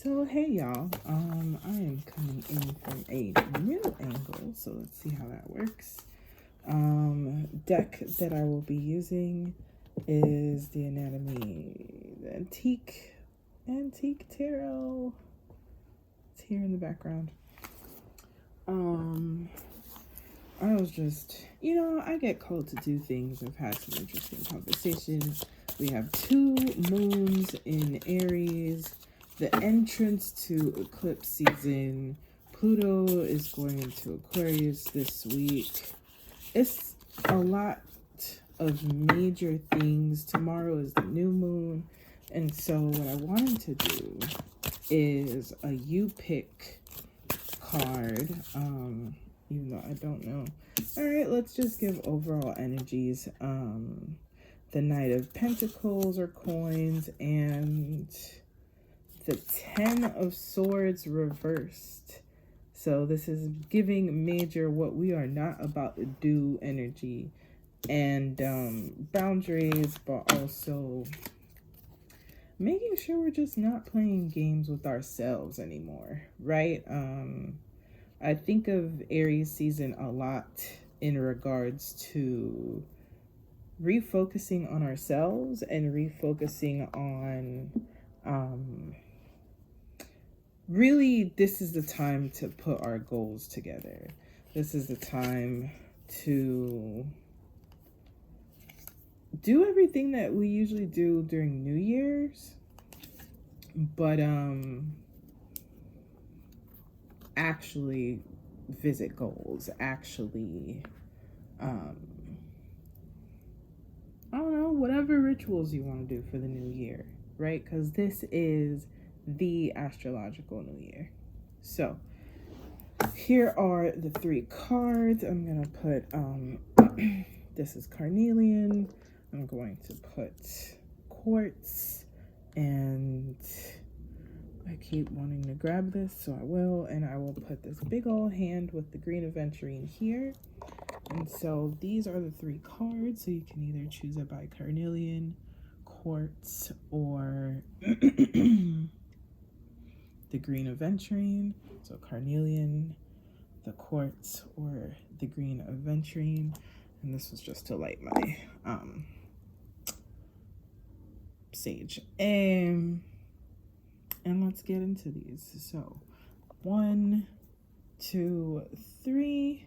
So hey y'all, I am coming in from a new angle, so let's see how that works. Deck that I will be using is the Antique Tarot. It's here in the background. I was just, I get called to do things. I've had some interesting conversations. We have 2 moons in Aries, the entrance to eclipse season. Pluto is going into Aquarius this week. It's a lot of major things. Tomorrow is the new moon. And so what I wanted to do is a you pick card. Even though I don't know. All right, let's just give overall energies. The Knight of Pentacles or coins and the 10 of Swords reversed. So this is giving major what we are not about to do energy and boundaries, but also making sure we're just not playing games with ourselves anymore, right? I think of Aries season a lot in regards to refocusing on ourselves and refocusing on really, this is the time to put our goals together. This is the time to do everything that we usually do during New Year's, but actually visit goals, actually I don't know, whatever rituals you want to do for the new year, right? Because this is the astrological new year. So here are the 3 cards. I'm gonna put this is carnelian. I'm going to put quartz, and I keep wanting to grab this, so I will. And I will put this big old hand with the green aventurine here. And so these are the 3 cards. So you can either choose it by carnelian, quartz, or the green aventurine. So carnelian, the quartz, or the green aventurine. And this was just to light my sage. And let's get into these. So 1, 2, 3.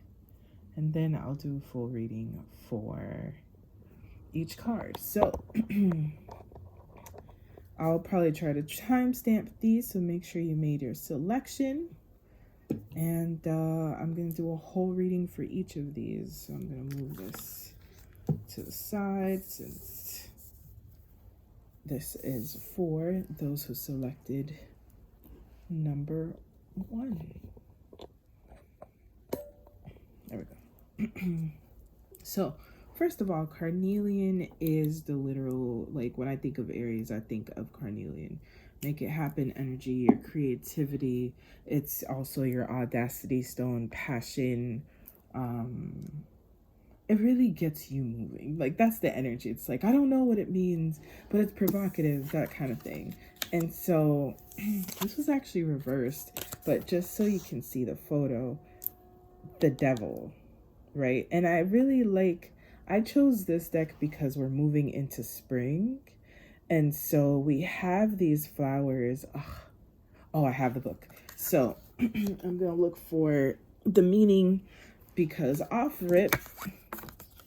And then I'll do a full reading for each card. So I'll probably try to timestamp these, so make sure you made your selection. And I'm going to do a whole reading for each of these. So I'm going to move this to the side since this is for those who selected number 1. There we go. So first of all, carnelian is the literal, like when I think of Aries, I think of carnelian. Make it happen energy, your creativity. It's also your audacity stone, passion. It really gets you moving. Like that's the energy. It's like, I don't know what it means, but it's provocative, that kind of thing. And so this was actually reversed, but just so you can see the photo, the devil, right? And I really I chose this deck because we're moving into spring. And so we have these flowers. Oh, I have the book. So I'm going to look for the meaning because off rip,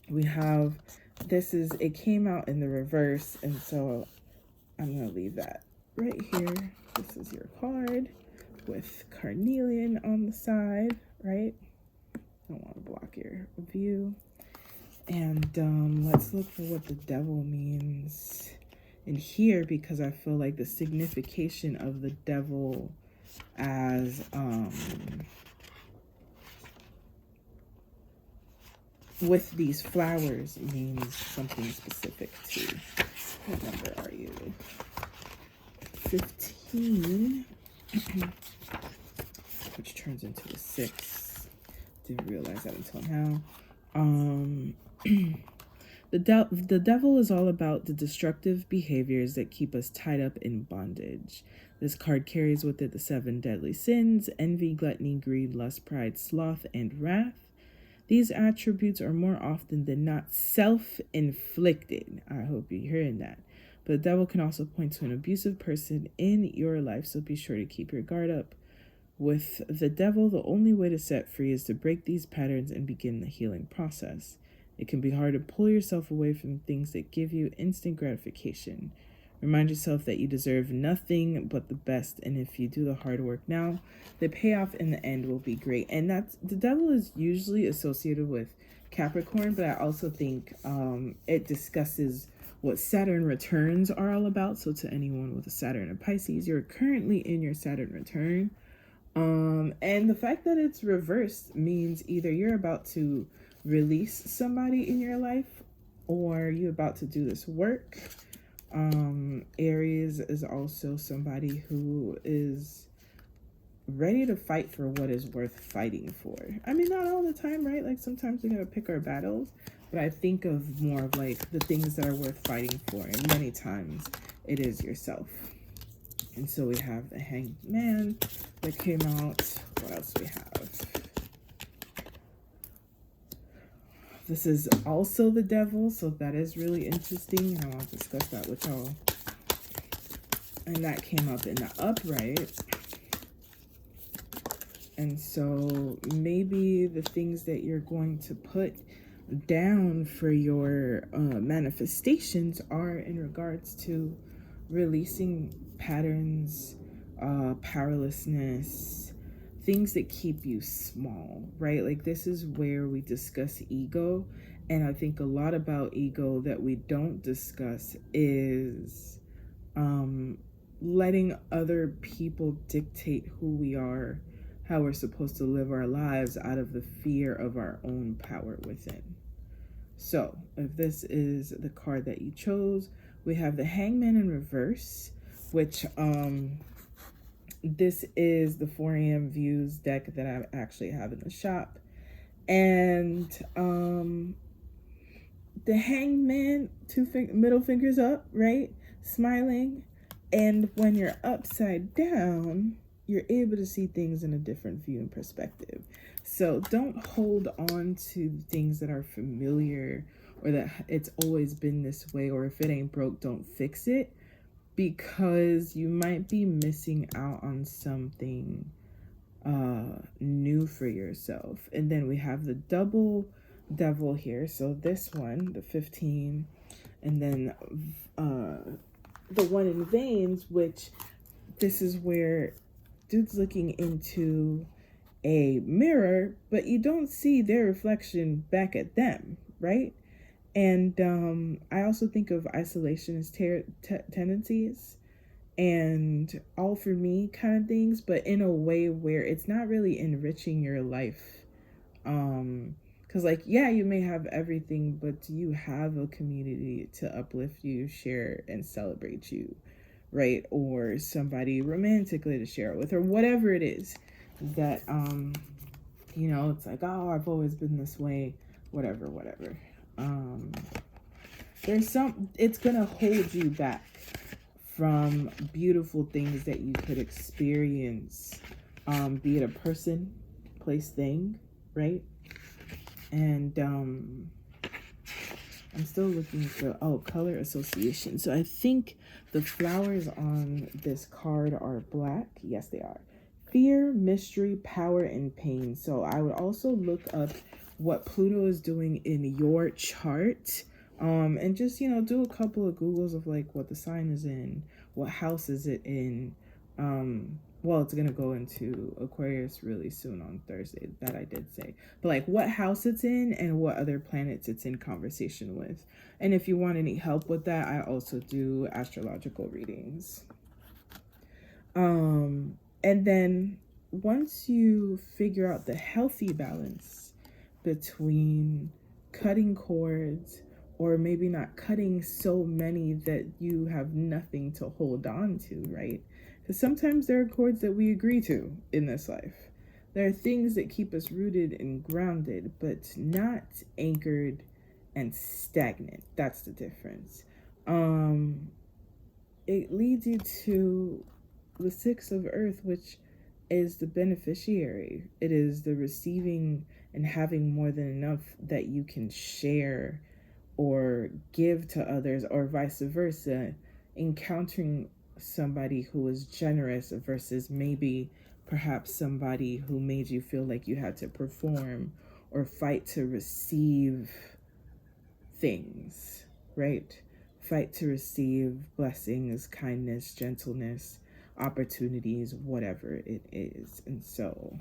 we have, it came out in the reverse. And so I'm going to leave that right here. This is your card with carnelian on the side, right? Don't want to block your view. And let's look for what the devil means in here, because I feel like the signification of the devil as with these flowers means something specific too. What number are you? 15, which turns into a 6. Didn't realize that until now. The devil is all about the destructive behaviors that keep us tied up in bondage. This card carries with it the 7 deadly sins: envy, gluttony, greed, lust, pride, sloth, and wrath. These attributes are more often than not self-inflicted. I hope you're hearing that. But the devil can also point to an abusive person in your life, so be sure to keep your guard up. With the devil, the only way to set free is to break these patterns and begin the healing process. It can be hard to pull yourself away from things that give you instant gratification. Remind yourself that you deserve nothing but the best, and if you do the hard work now, the payoff in the end will be great. And that's, the devil is usually associated with Capricorn, but I also think it discusses what Saturn returns are all about. So to anyone with a Saturn and Pisces, you're currently in your Saturn return. And the fact that it's reversed means either you're about to release somebody in your life or you're about to do this work. Aries is also somebody who is ready to fight for what is worth fighting for. I mean, not all the time, right? Like sometimes we gotta pick our battles, but I think of more of like the things that are worth fighting for, and many times it is yourself. And so we have the Hanged Man that came out. What else do we have? This is also the devil, so that is really interesting. I want to discuss that with y'all. And that came up in the upright. And so maybe the things that you're going to put down for your manifestations are in regards to releasing patterns, powerlessness, things that keep you small, right? Like this is where we discuss ego. And I think a lot about ego that we don't discuss is letting other people dictate who we are, how we're supposed to live our lives out of the fear of our own power within. So if this is the card that you chose, we have the Hangman in reverse, which this is the 4 a.m. views deck that I actually have in the shop. And the Hangman, middle fingers up, right? Smiling. And when you're upside down, you're able to see things in a different view and perspective. So don't hold on to things that are familiar or that it's always been this way, or if it ain't broke, don't fix it, because you might be missing out on something new for yourself. And then we have the double devil here. So this one, the 15, and then the one in veins, which this is where dude's looking into a mirror, but you don't see their reflection back at them, right? And I also think of isolationist tendencies and all for me kind of things, but in a way where it's not really enriching your life. Because like, yeah, you may have everything, but do you have a community to uplift you, share, and celebrate you, right? Or somebody romantically to share it with, or whatever it is that, you know, it's like, oh, I've always been this way, whatever. It's gonna hold you back from beautiful things that you could experience, be it a person, place, thing, right? And I'm still looking for, color association. So I think the flowers on this card are black. Yes, they are. Fear, mystery, power, and pain. So I would also look up what Pluto is doing in your chart. And just, you know, do a couple of Googles of like what the sign is in, what house is it in. Well, it's going to go into Aquarius really soon on Thursday, that I did say. But like what house it's in and what other planets it's in conversation with. And if you want any help with that, I also do astrological readings. And then once you figure out the healthy balance between cutting cords, or maybe not cutting so many that you have nothing to hold on to, right? Because sometimes there are cords that we agree to in this life. There are things that keep us rooted and grounded, but not anchored and stagnant. That's the difference. It leads you to the Six of Earth, which is the beneficiary. It is the receiving and having more than enough that you can share or give to others, or vice versa. Encountering somebody who is generous versus maybe perhaps somebody who made you feel like you had to perform or fight to receive things, right? Fight to receive blessings, kindness, gentleness, opportunities, whatever it is. And so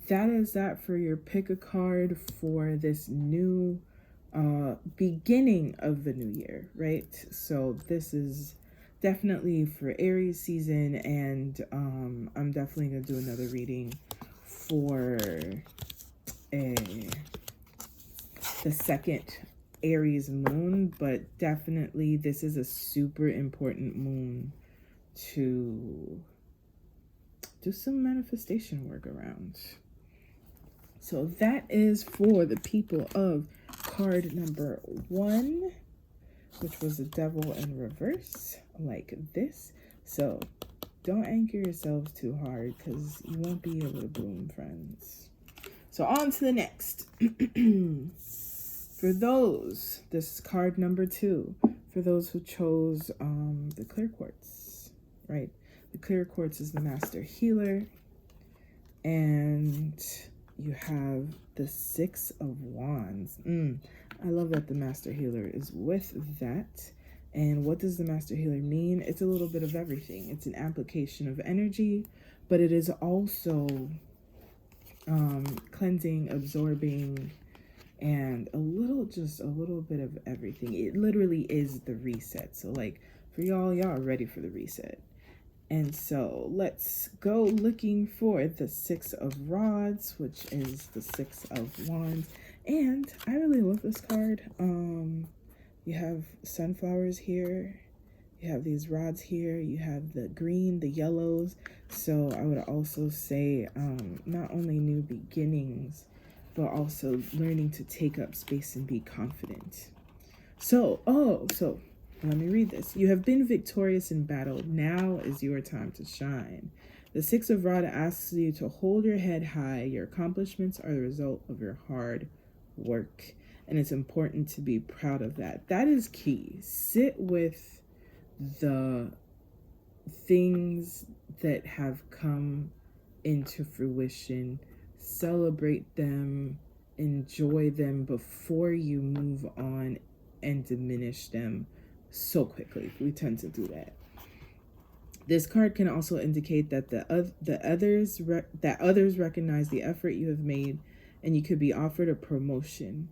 that is that for your pick a card for this new beginning of the new year, right? So this is definitely for Aries season, and I'm definitely gonna do another reading for the second Aries moon, but definitely this is a super important moon to do some manifestation work around. So that is for the people of card number 1, which was the devil in reverse, like this. So don't anchor yourselves too hard, because you won't be able to bloom, friends. So on to the next. For those, this is card number 2, for those who chose the clear quartz, right? The clear quartz is the master healer, and you have the Six of Wands. I love that the master healer is with that. And what does the master healer mean? It's a little bit of everything. It's an application of energy, but it is also cleansing, absorbing, and a little bit of everything. It literally is the reset. So like for y'all are ready for the reset. And so let's go looking for the Six of Rods, which is the Six of Wands. And I really love this card. You have sunflowers here. You have these rods here. You have the green, the yellows. So I would also say not only new beginnings, but also learning to take up space and be confident. So let me read this. You have been victorious in battle. Now is your time to shine. The Six of Rods asks you to hold your head high. Your accomplishments are the result of your hard work, and it's important to be proud of that. That is key. Sit with the things that have come into fruition. Celebrate them, enjoy them before you move on and diminish them so quickly. We tend to do that. This card can also indicate that others recognize the effort you have made, and you could be offered a promotion.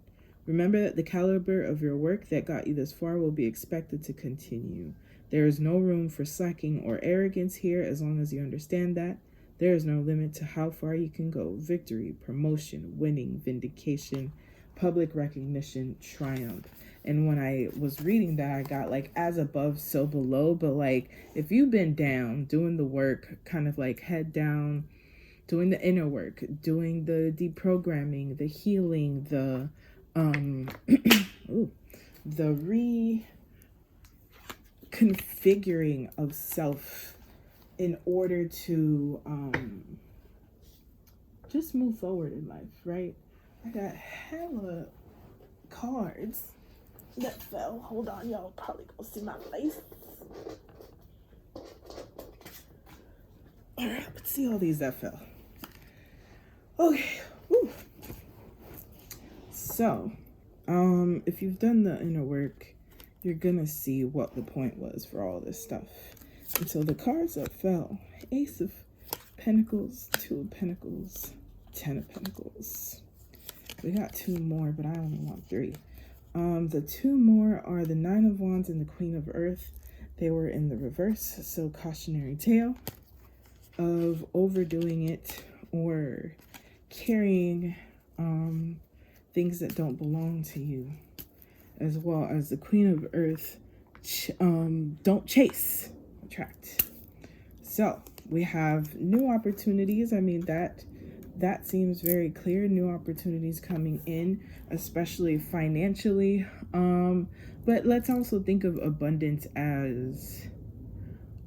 Remember that the caliber of your work that got you this far will be expected to continue. There is no room for slacking or arrogance here. As long as you understand that, there is no limit to how far you can go. Victory, promotion, winning, vindication, public recognition, triumph. And when I was reading that, I got like as above, so below. But like if you've been down, doing the work, kind of like head down, doing the inner work, doing the deprogramming, the healing, the the reconfiguring of self in order to just move forward in life, right? I got hella cards that fell. Hold on, y'all probably gonna see my face. All right, let's see all these that fell. Okay. Woo. So, if you've done the inner work, you're gonna see what the point was for all this stuff. And so the cards that fell: Ace of Pentacles, Two of Pentacles, Ten of Pentacles. We got 2 more, but I only want 3. The 2 more are the Nine of Wands and the Queen of Earth. They were in the reverse, so cautionary tale of overdoing it or carrying things that don't belong to you, as well as the Queen of Earth. Don't chase, attract. So we have new opportunities. I mean, that that seems very clear. New opportunities coming in, especially financially. But let's also think of abundance as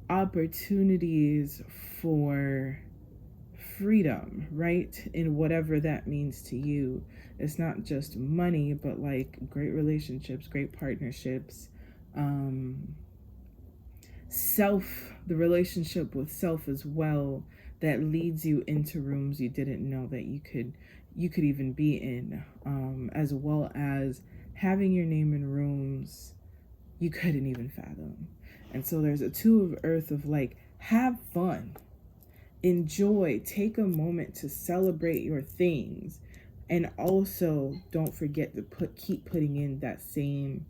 opportunities for freedom, right? In whatever that means to you. It's not just money, but like great relationships, great partnerships, the relationship with self as well, that leads you into rooms you didn't know that you could even be in, as well as having your name in rooms you couldn't even fathom. And so there's a two of earth of like, have fun, enjoy, take a moment to celebrate your things, and also don't forget to keep putting in that same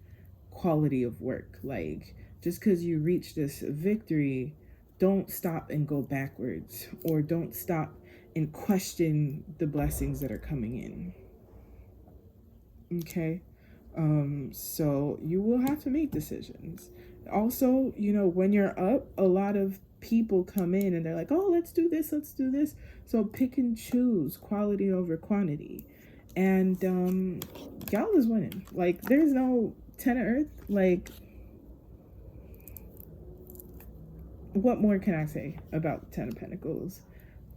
quality of work. Like, just because you reach this victory, don't stop and go backwards, or don't stop and question the blessings that are coming in. Okay? So you will have to make decisions. Also, when you're up, a lot of people come in and they're like, oh, let's do this. So pick and choose, quality over quantity. And y'all is winning. Like, there's no 10 of earth. Like, what more can I say about 10 of Pentacles?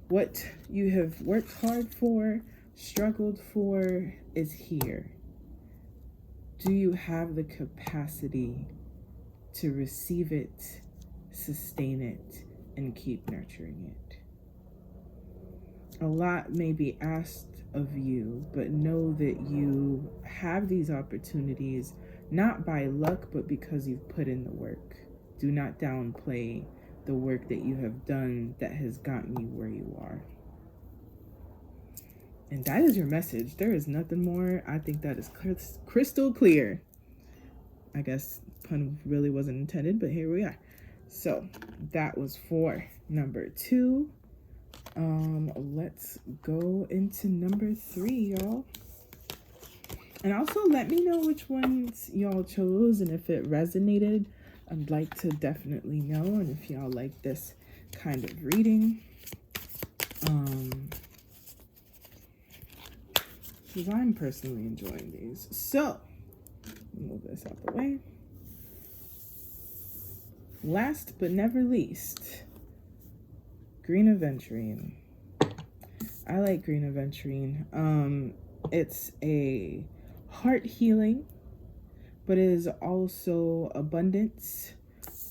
What you have worked hard for, struggled for, is here. Do you have the capacity to receive it, sustain it, and keep nurturing it? A lot may be asked of you, but know that you have these opportunities not by luck, but because you've put in the work. Do not downplay the work that you have done that has gotten you where you are. And that is your message. There is nothing more. I think that is crystal clear. I guess pun really wasn't intended, but here we are. So that was for number 2. Let's go into number 3, y'all. And also let me know which ones y'all chose, and if it resonated, I'd like to definitely know. And if y'all like this kind of reading, because I'm personally enjoying these. So move this out the way. Last but never least, green aventurine. I like green aventurine. It's a heart healing, but it is also abundance,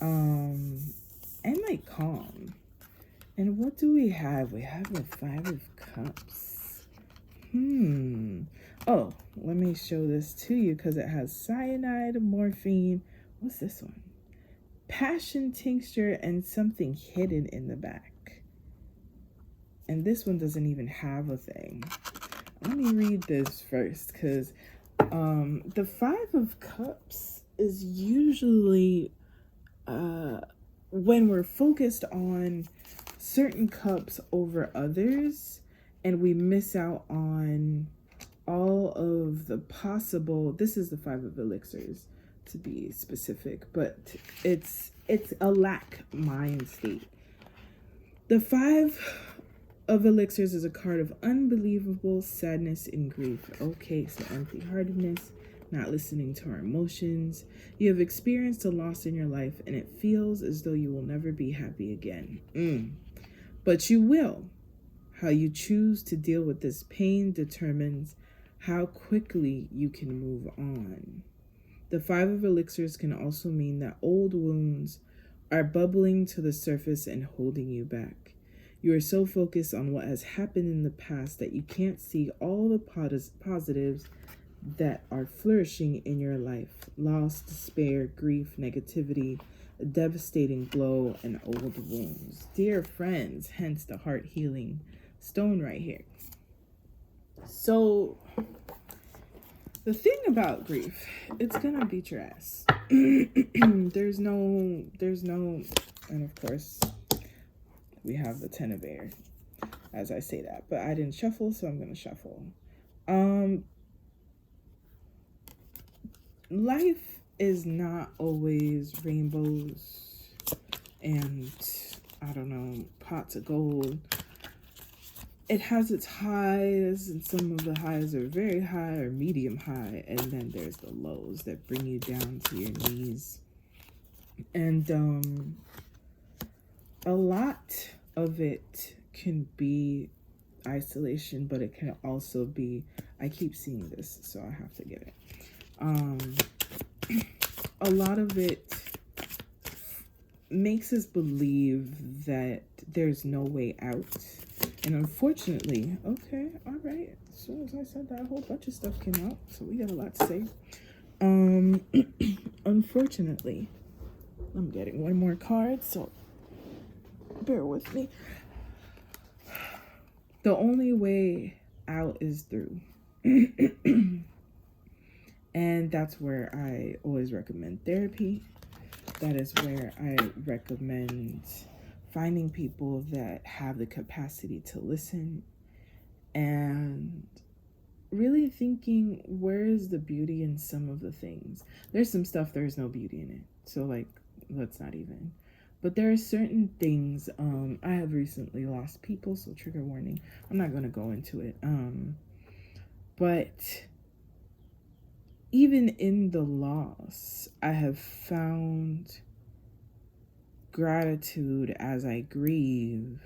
and like calm. And what do we have? We have the 5 of Cups. Oh, let me show this to you because it has cyanide, morphine. What's this one? Passion tincture and something hidden in the back. And this one doesn't even have a thing. Let me read this first, because the 5 of Cups is usually when we're focused on certain cups over others, and we miss out on all of the possible. This is the 5 of Elixirs, to be specific, but it's a lack mind state. The 5 of Elixirs is a card of unbelievable sadness and grief. Okay, so empty-heartedness, not listening to our emotions. You have experienced a loss in your life, and it feels as though you will never be happy again. But you will. How you choose to deal with this pain determines how quickly you can move on. The 5 of Elixirs can also mean that old wounds are bubbling to the surface and holding you back. You are so focused on what has happened in the past that you can't see all the positives that are flourishing in your life. Loss, despair, grief, negativity, a devastating blow, and old wounds. Dear friends, hence the heart healing stone right here. So the thing about grief, it's gonna beat your ass. there's no, and of course we have the 10 of air as I say that, but I didn't shuffle, so I'm gonna shuffle. Life is not always rainbows and, I don't know, pots of gold. it has its highs, and some of the highs are very high or medium high, and then there's the lows that bring you down to your knees. And a lot of it can be isolation, but it can also be, I keep seeing this, so I have to get it. A lot of it makes us believe that there's no way out. And unfortunately, okay, all right. As soon as I said that, a whole bunch of stuff came out, so we got a lot to say. Unfortunately, I'm getting one more card, so bear with me. The only way out is through. And that's where I always recommend therapy. That is where I recommend finding people that have the capacity to listen and really thinking, where is the beauty in some of the things? There's some stuff there's no beauty in it. So like, let's not even. But there are certain things, I have recently lost people, so trigger warning. I'm not going to go into it. But even in the loss, I have found gratitude as I grieve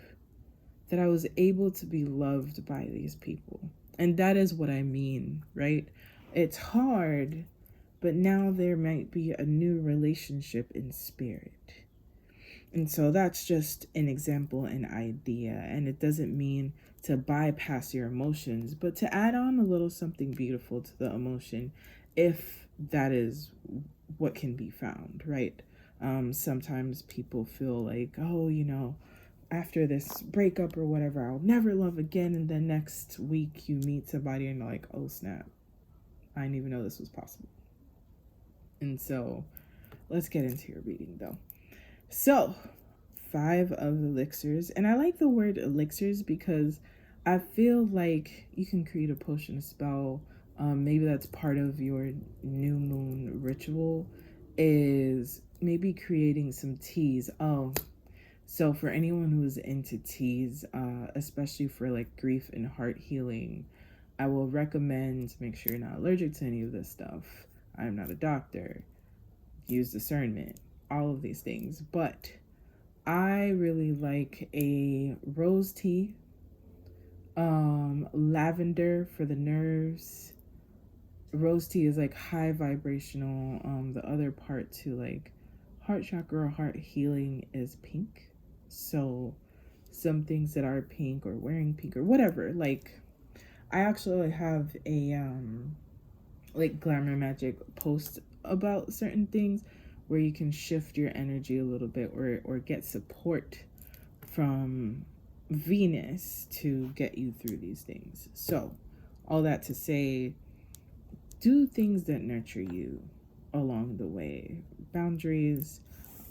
that I was able to be loved by these people. And that is what I mean, right? It's hard, but now there might be a new relationship in spirit. And so that's just an example, an idea. And it doesn't mean to bypass your emotions, but to add on a little something beautiful to the emotion, if that is what can be found, right? Sometimes people feel like, oh, you know, after this breakup or whatever, I'll never love again. And then next week you meet somebody and you're like, oh snap, I didn't even know this was possible. And so let's get into your reading though. So 5 of elixirs, and I like the word elixirs because I feel like you can create a potion, a spell. Maybe that's part of your new moon ritual, is maybe creating some teas. Oh, so for anyone who's into teas, especially for like grief and heart healing, I will recommend, make sure you're not allergic to any of this stuff. I'm not a doctor. Use discernment, all of these things. But I really like a rose tea, lavender for the nerves. Rose tea is like high vibrational. The other part to like heart chakra or heart healing is pink. So some things that are pink or wearing pink or whatever, like I actually have a like Glamour Magic post about certain things where you can shift your energy a little bit or get support from Venus to get you through these things. So all that to say, do things that nurture you along the way. Boundaries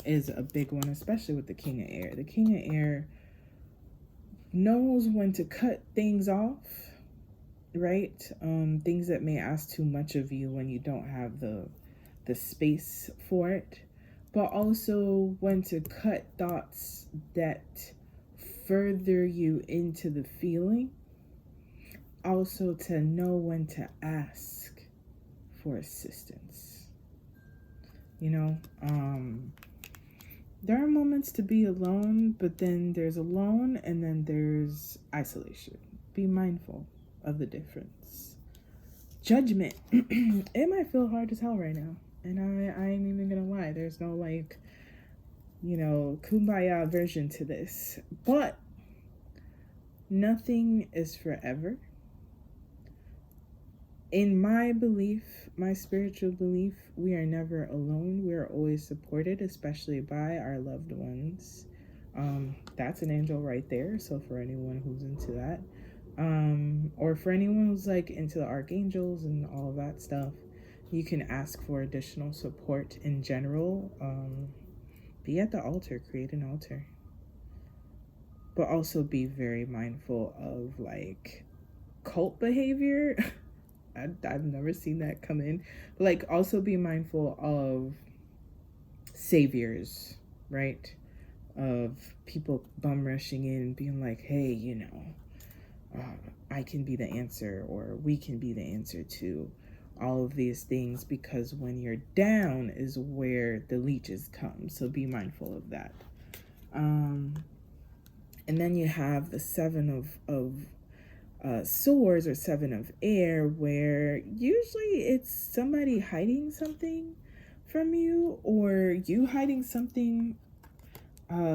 is a big one, especially with the King of Air. The King of Air knows when to cut things off, right? Things that may ask too much of you when you don't have the space for it, but also when to cut thoughts that further you into the feeling. Also to know when to ask for assistance. You know, there are moments to be alone, but then there's alone and then there's isolation. Be mindful of the difference. Judgment. It might feel hard as hell right now. And I ain't even gonna lie. There's no like, you know, kumbaya version to this. But nothing is forever. In my belief, my spiritual belief, we are never alone. We are always supported, especially by our loved ones. That's an angel right there. So for anyone who's into that, or for anyone who's like into the archangels and all of that stuff, you can ask for additional support in general. Be at the altar, create an altar. But also be very mindful of like cult behavior. I've never seen that come in. But like also be mindful of saviors, right? Of people bum rushing in and being like, hey, you know, I can be the answer, or we can be the answer to all of these things, because when you're down is where the leeches come. So be mindful of that. And then you have the seven of swords, or seven of air, where usually it's somebody hiding something from you, or you hiding something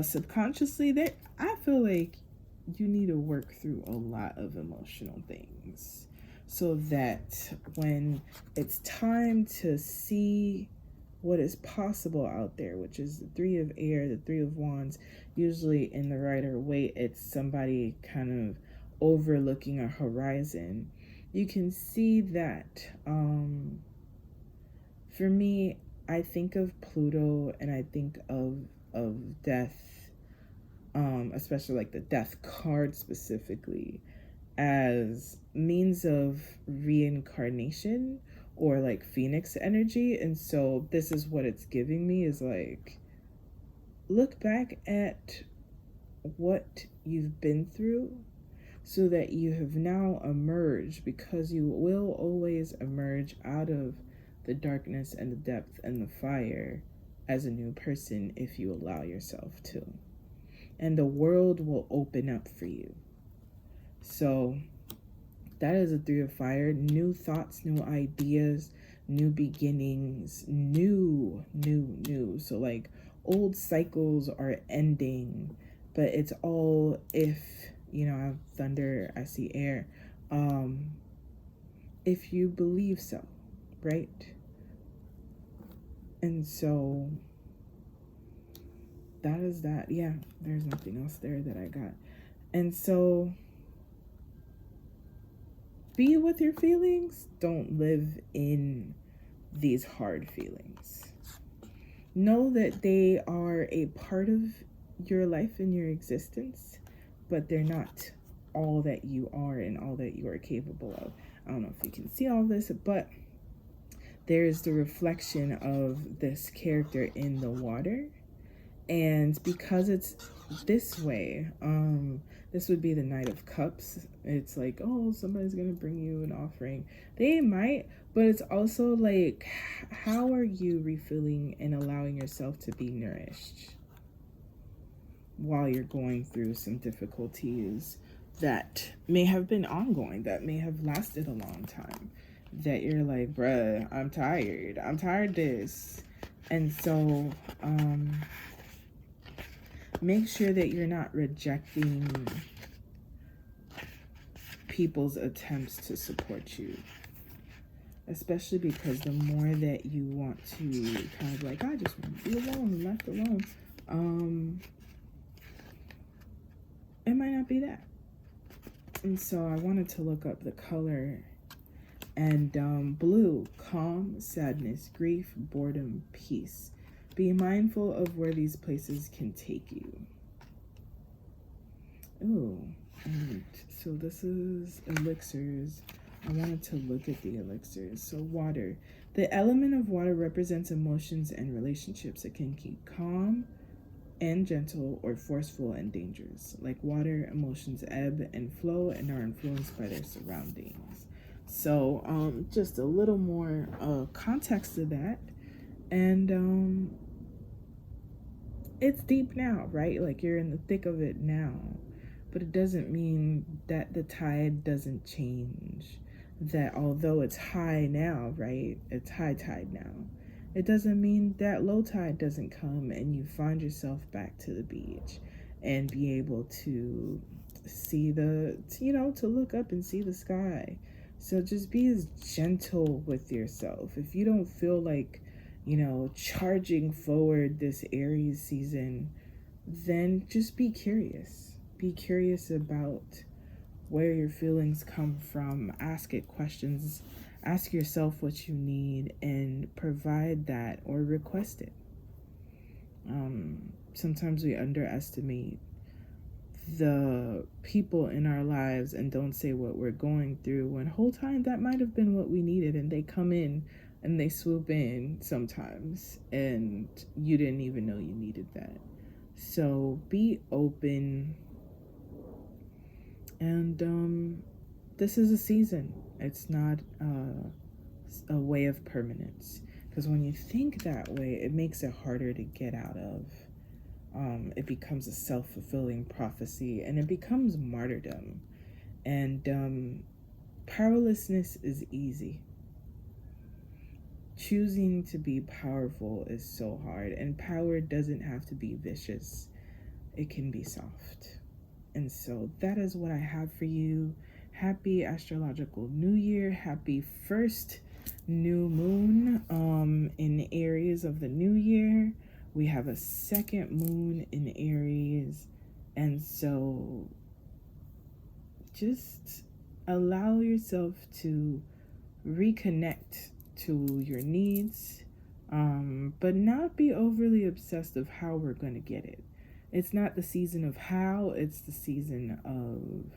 subconsciously. That I feel like you need to work through a lot of emotional things, so that when it's time to see what is possible out there, which is the three of air, the three of wands, usually in the Rider Waite, it's somebody kind of overlooking a horizon. You can see that. For me, I think of Pluto, and I think of death, especially like the death card specifically, as means of reincarnation, or like phoenix energy. And so this is what it's giving me, is like, look back at what you've been through, so that you have now emerged, because you will always emerge out of the darkness and the depth and the fire as a new person, if you allow yourself to. And the world will open up for you. So that is a three of fire. New thoughts, new ideas, new beginnings, new. So like old cycles are ending, but it's all if, I have thunder, I see air. If you believe so, right? And so that is that. Yeah, there's nothing else there that I got. And so be with your feelings. Don't live in these hard feelings. Know that they are a part of your life and your existence, but they're not all that you are and all that you are capable of. I don't know if you can see all this, but there's the reflection of this character in the water. And because it's this way, this would be the Knight of Cups. It's like, oh, somebody's gonna bring you an offering. They might, but it's also like, how are you refilling and allowing yourself to be nourished while you're going through some difficulties that may have been ongoing, that may have lasted a long time, that you're like, bruh, I'm tired of this. And so make sure that you're not rejecting people's attempts to support you, especially because the more that you want to kind of like, I just want to be alone, left alone, it might not be that. And so I wanted to look up the color, and blue, calm, sadness, grief, boredom, peace. Be mindful of where these places can take you. Ooh, and so this is elixirs. I wanted to look at the elixirs. So water. The element of water represents emotions and relationships. It can keep calm and gentle, or forceful and dangerous. Like water, emotions ebb and flow and are influenced by their surroundings. So just a little more context to that. And it's deep now, right? Like you're in the thick of it now. But it doesn't mean that the tide doesn't change. That although it's high now, right? It's high tide now. It doesn't mean that low tide doesn't come and you find yourself back to the beach and be able to see to look up and see the sky. So just be as gentle with yourself. If you don't feel like, charging forward this Aries season, then just be curious. Be curious about where your feelings come from. Ask it questions. Ask yourself what you need and provide that, or request it. Sometimes we underestimate the people in our lives and don't say what we're going through, when whole time that might have been what we needed, and they come in and they swoop in sometimes and you didn't even know you needed that. So be open And this is a season. It's not a way of permanence. Because when you think that way, it makes it harder to get out of. It becomes a self-fulfilling prophecy, and it becomes martyrdom. And powerlessness is easy. Choosing to be powerful is so hard, and power doesn't have to be vicious. It can be soft. And so that is what I have for you. Happy astrological new year. Happy first new moon in Aries of the new year. We have a second moon in Aries. And so just allow yourself to reconnect to your needs, but not be overly obsessed of how we're going to get it. It's not the season of how, it's the season of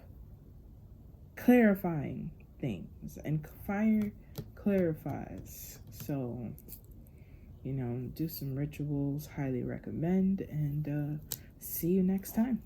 clarifying things, and fire clarifies. So, do some rituals, highly recommend, and see you next time.